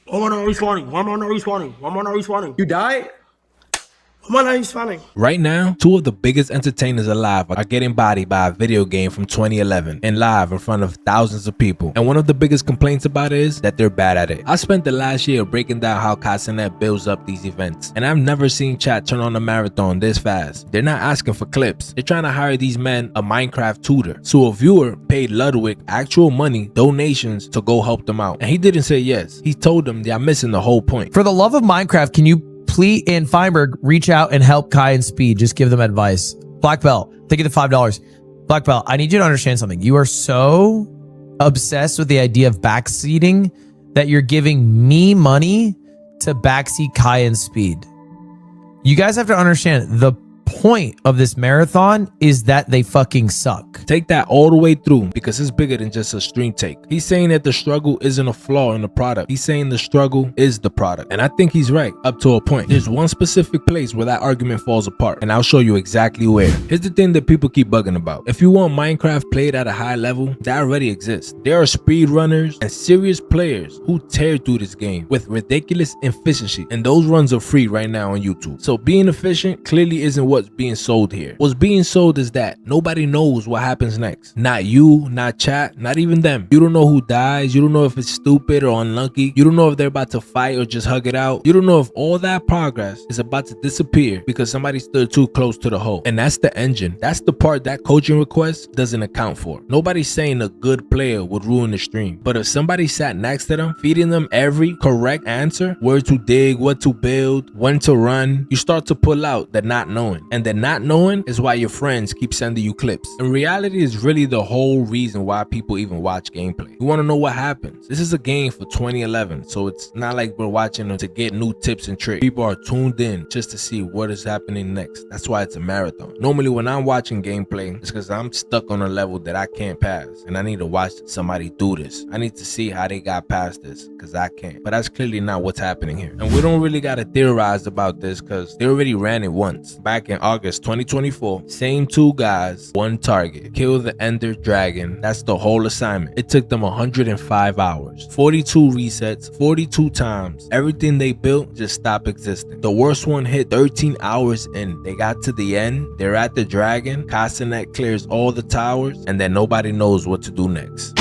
Why am I not respawning? Why am I not respawning? Why am I not respawning? You died? Why am I not respawning? Right now, two of the biggest entertainers alive are getting bodied by a video game from 2011 and live in front of thousands of people. And one of the biggest complaints about it is that they're bad at it. I spent the last year breaking down how Kai Cenat builds up these events, and I've never seen chat turn on a marathon this fast. They're not asking for clips. They're trying to hire these men a Minecraft tutor. So a viewer paid Ludwig actual money, donations, to go help them out. And he didn't say yes. He told them they're missing the whole point. For the love of Minecraft, can you please, and Feinberg, reach out and help Kai and Speed? Just give them advice. Black Belt, take it to $5. Black Belt, I need you to understand something. You are so obsessed with the idea of backseating that you're giving me money to backseat Kai and Speed. You guys have to understand the point of this marathon is that they fucking suck. Take that all the way through because it's bigger than just a stream take. He's saying that the struggle isn't a flaw in the product. He's saying the struggle is the product. And I think he's right up to a point. There's one specific place where that argument falls apart, and I'll show you exactly where. Here's the thing that people keep bugging about. If you want Minecraft played at a high level, that already exists. There are speedrunners and serious players who tear through this game with ridiculous efficiency, and those runs are free right now on YouTube. So being efficient clearly isn't what's being sold here. What's being sold is that nobody knows what happens next. Not you, not chat, not even them. You don't know who dies. You don't know if it's stupid or unlucky. You don't know if they're about to fight or just hug it out. You don't know if all that progress is about to disappear because somebody stood too close to the hole. And that's the engine. That's the part that coaching request doesn't account for. Nobody's saying a good player would ruin the stream. But if somebody sat next to them, feeding them every correct answer, where to dig, what to build, when to run, you start to pull out the not knowing. And the not knowing is why your friends keep sending you clips. In reality, is really the whole reason why people even watch gameplay. You want to know what happens. This is a game for 2011, so it's not like we're watching it to get new tips and tricks. People are tuned in just to see what is happening next. That's why it's a marathon. Normally when I'm watching gameplay, it's because I'm stuck on a level that I can't pass, and I need to watch somebody do this. I need to see how they got past this because I can't. But that's clearly not what's happening here. And we don't really got to theorize about this because they already ran it once. Back in August 2024, same two guys, one target, kill the Ender Dragon. That's the whole assignment. It took them 105 hours, 42 resets, 42 times. Everything they built just stopped existing. The worst one hit 13 hours in. They got to the end, they're at the dragon, Kai Cenat clears all the towers, and then nobody knows what to do next.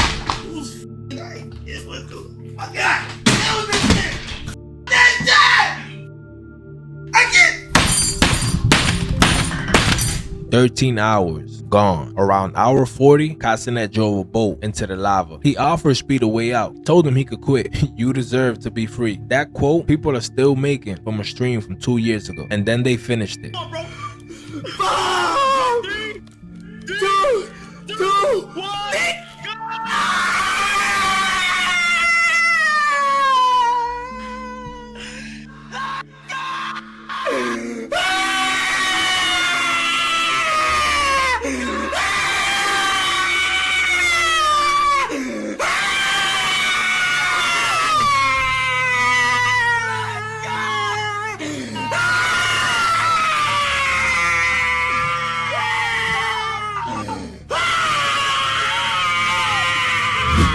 13 hours gone. Around hour 40, Kai Cenat drove a boat into the lava. He offered Speed a way out, told him he could quit. You deserve to be free. That quote people are still making from a stream from 2 years ago, and then they finished it. 3, 2, 1.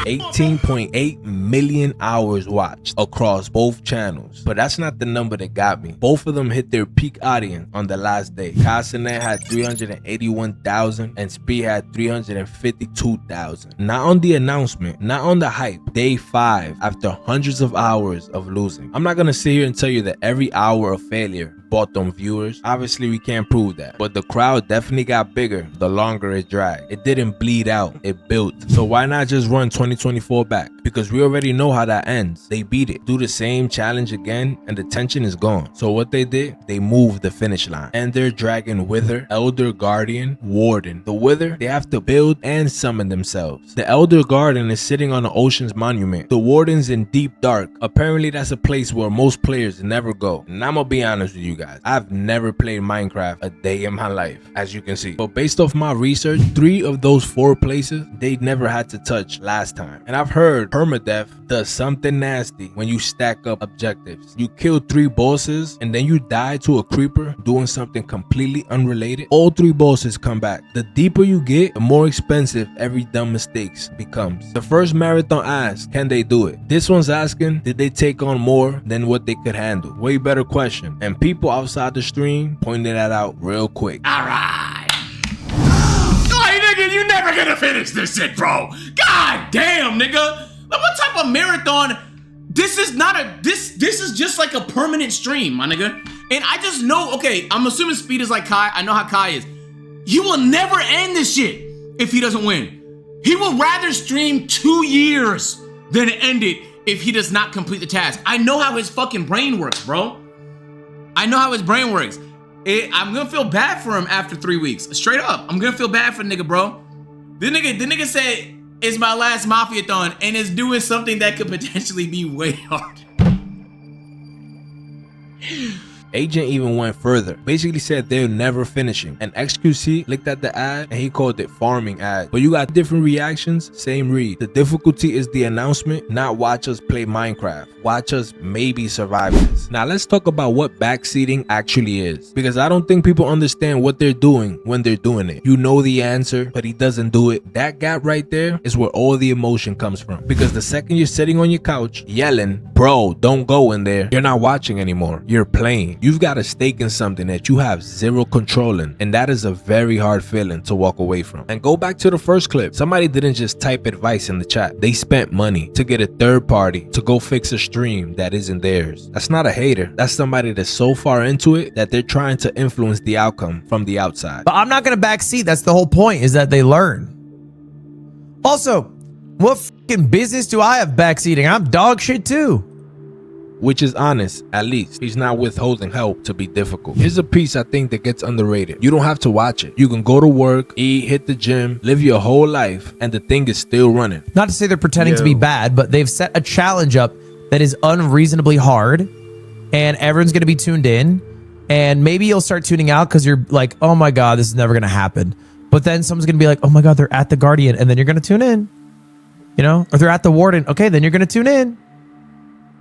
$18.8 million hours watched across both channels. But that's not the number that got me. Both of them hit their peak audience on the last day. Kai Cenat had 381,000 and Speed had 352,000. Not on the announcement, not on the hype. Day 5 after hundreds of hours of losing. I'm not gonna sit here and tell you that every hour of failure bought them viewers. Obviously we can't prove that, but the crowd definitely got bigger the longer it dragged. It didn't bleed out, it built. So why not just run 2024 back? Because we already know how that ends. They beat it. Do the same challenge again and the tension is gone. So what they did, they moved the finish line. Ender Dragon Wither, Elder Guardian, Warden. The Wither, they have to build and summon themselves. The Elder Guardian is sitting on the ocean's monument. The Warden's in Deep Dark. Apparently that's a place where most players never go. And I'm gonna be honest with you guys. guys, I've never played Minecraft a day in my life, as you can see. But based off my research, 3 of those 4 places they never had to touch last time. And I've heard permadeath does something nasty when you stack up objectives. You kill 3 bosses and then you die to a creeper doing something completely unrelated. All 3 bosses come back. The deeper you get, the more expensive every dumb mistakes becomes. The first marathon asks, can they do it? This one's asking, did they take on more than what they could handle? Way better question. And people outside the stream pointed that out real quick. Alright. Oh, nigga, you never gonna finish this shit, bro. God damn, nigga. Like, what type of marathon? This is not a, this is just like a permanent stream, my nigga. And I just know, okay, I'm assuming Speed is like Kai. I know how Kai is. He will never end this shit if he doesn't win. He will rather stream 2 years than end it if he does not complete the task. I know how his fucking brain works, bro. I know how his brain works. I'm gonna feel bad for him after 3 weeks. Straight up, I'm gonna feel bad for the nigga, bro. The nigga said it's my last Mafia-thon and is doing something that could potentially be way harder. Agent even went further, basically said they're never finishing. And XQC looked at the ad and he called it farming ad. But you got different reactions, same read. The difficulty is the announcement, not watch us play Minecraft. Watch us maybe survive this. Now let's talk about what backseating actually is, because I don't think people understand what they're doing when they're doing it. You know the answer, but he doesn't do it. That gap right there is where all the emotion comes from, because the second you're sitting on your couch yelling, bro, don't go in there, you're not watching anymore, you're playing. You've got a stake in something that you have zero control in, and that is a very hard feeling to walk away from. And go back to the first clip. Somebody didn't just type advice in the chat. They spent money to get a third party to go fix a stream that isn't theirs. That's not a hater. That's somebody that's so far into it that they're trying to influence the outcome from the outside. But I'm not going to backseat. That's the whole point, is that they learn. Also, what fucking business do I have backseating? I'm dog shit too. Which is honest, at least. He's not withholding help to be difficult. Here's a piece I think that gets underrated. You don't have to watch it. You can go to work, eat, hit the gym, live your whole life, and the thing is still running. Not to say they're pretending to be bad, but they've set a challenge up that is unreasonably hard, and everyone's going to be tuned in, and maybe you'll start tuning out because you're like, oh my God, this is never going to happen. But then someone's going to be like, oh my God, they're at the Guardian, and then you're going to tune in, you know? Or they're at the Warden. Okay, then you're going to tune in.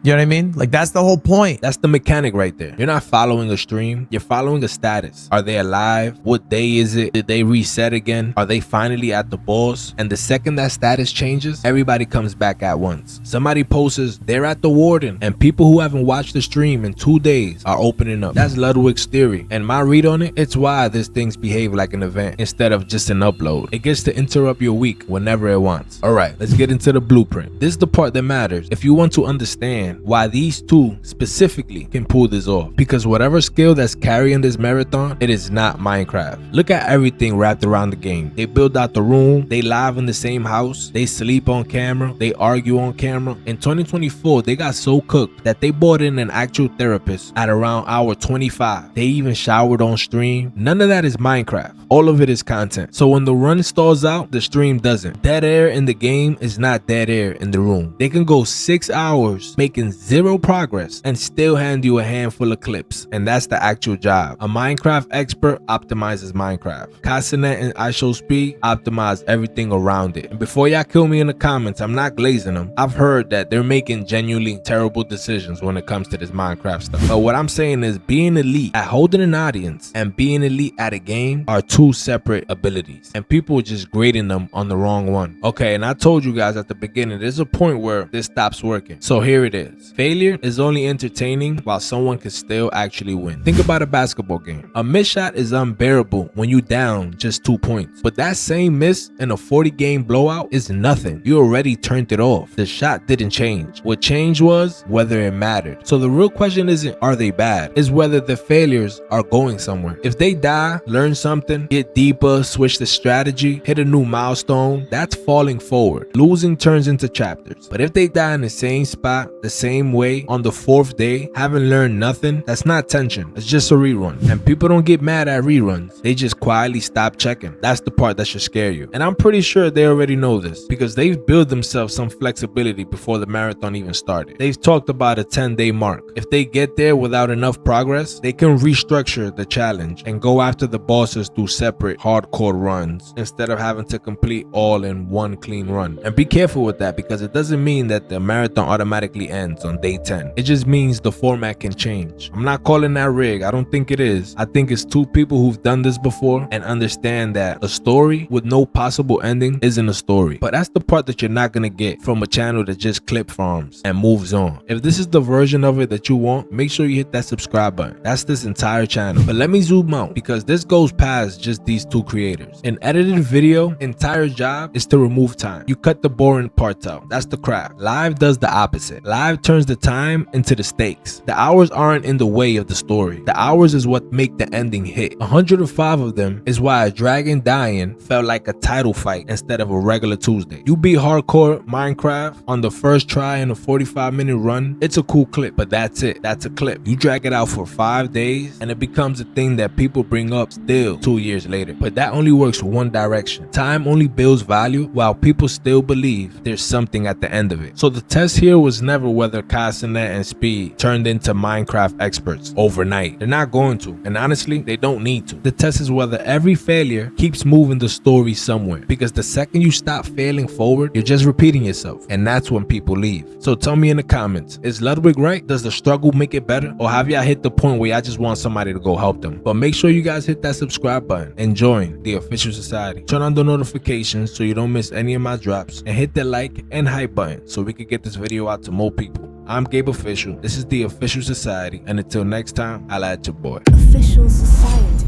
You know what I mean? Like, that's the whole point. That's the mechanic right there. You're not following a stream. You're following a status. Are they alive? What day is it? Did they reset again? Are they finally at the boss? And the second that status changes, everybody comes back at once. Somebody posts they're at the Warden, and people who haven't watched the stream in 2 days are opening up. That's Ludwig's theory. And my read on it, it's why these things behave like an event instead of just an upload. It gets to interrupt your week whenever it wants. All right, let's get into the blueprint. This is the part that matters if you want to understand why these 2 specifically can pull this off, because whatever skill that's carrying this marathon, it is not Minecraft. Look at everything wrapped around the game. They build out the room, they live in the same house, they sleep on camera, they argue on camera. In 2024, they got so cooked that they brought in an actual therapist at around hour 25. They even showered on stream. None of that is Minecraft. All of it is content. So when the run stalls out, the stream doesn't. Dead air in the game is not dead air in the room. They can go 6 hours making 0 progress and still hand you a handful of clips, and that's the actual job. A Minecraft expert optimizes Minecraft. Kai Cenat and IShowSpeed optimize everything around it. And before y'all kill me in the comments, I'm not glazing them. I've heard that they're making genuinely terrible decisions when it comes to this Minecraft stuff. But what I'm saying is, being elite at holding an audience and being elite at a game are 2 separate abilities, and people are just grading them on the wrong one. Okay, and I told you guys at the beginning, there's a point where this stops working. So here it is. Failure is only entertaining while someone can still actually win. Think about a basketball game. A miss shot is unbearable when you down just 2 points, but that same miss in a 40-game blowout is nothing. You already turned it off. The shot didn't change. What changed was whether it mattered. So the real question isn't are they bad, is whether the failures are going somewhere. If they die, learn something, get deeper, switch the strategy, hit a new milestone, that's falling forward. Losing turns into chapters. But if they die in the same spot, the same way on the 4th day, haven't learned nothing, that's not tension. It's just a rerun. And people don't get mad at reruns. They just quietly stop checking. That's the part that should scare you. And I'm pretty sure they already know this because they've built themselves some flexibility before the marathon even started. They've talked about a 10-day mark. If they get there without enough progress, they can restructure the challenge and go after the bosses through separate hardcore runs instead of having to complete all in one clean run. And be careful with that because it doesn't mean that the marathon automatically ends on day 10. It just means the format can change. I'm not calling that rig. I don't think it is. I think it's two people who've done this before and understand that a story with no possible ending isn't a story. But that's the part that you're not gonna get from a channel that just clip farms and moves on. If this is the version of it that you want, make sure you hit that subscribe button. That's this entire channel. But let me zoom out because this goes past just these two creators. An edited video entire job is to remove time. You cut the boring parts out. That's the craft. Live does the opposite. Live turns the time into the stakes. The hours aren't in the way of the story. The hours is what make the ending hit. 105 of them is why a dragon dying felt like a title fight instead of a regular Tuesday. You beat hardcore Minecraft on the first try in a 45-minute run. It's a cool clip, but that's it. That's a clip. You drag it out for 5 days and it becomes a thing that people bring up still 2 years later. But that only works one direction. Time only builds value while people still believe there's something at the end of it. So the test here was never whether Kai Cenat and Speed turned into Minecraft experts overnight. They're not going to, and honestly, they don't need to. The test is whether every failure keeps moving the story somewhere, because the second you stop failing forward, you're just repeating yourself, and that's when people leave. So tell me in the comments, is Ludwig right? Does the struggle make it better? Or have y'all hit the point where y'all just want somebody to go help them? But make sure you guys hit that subscribe button and join the official society. Turn on the notifications so you don't miss any of my drops, and hit the like and hype button so we can get this video out to more people. I'm Gabe Official. This is the Official Society, and until next time, I'll at your boy. Official Society.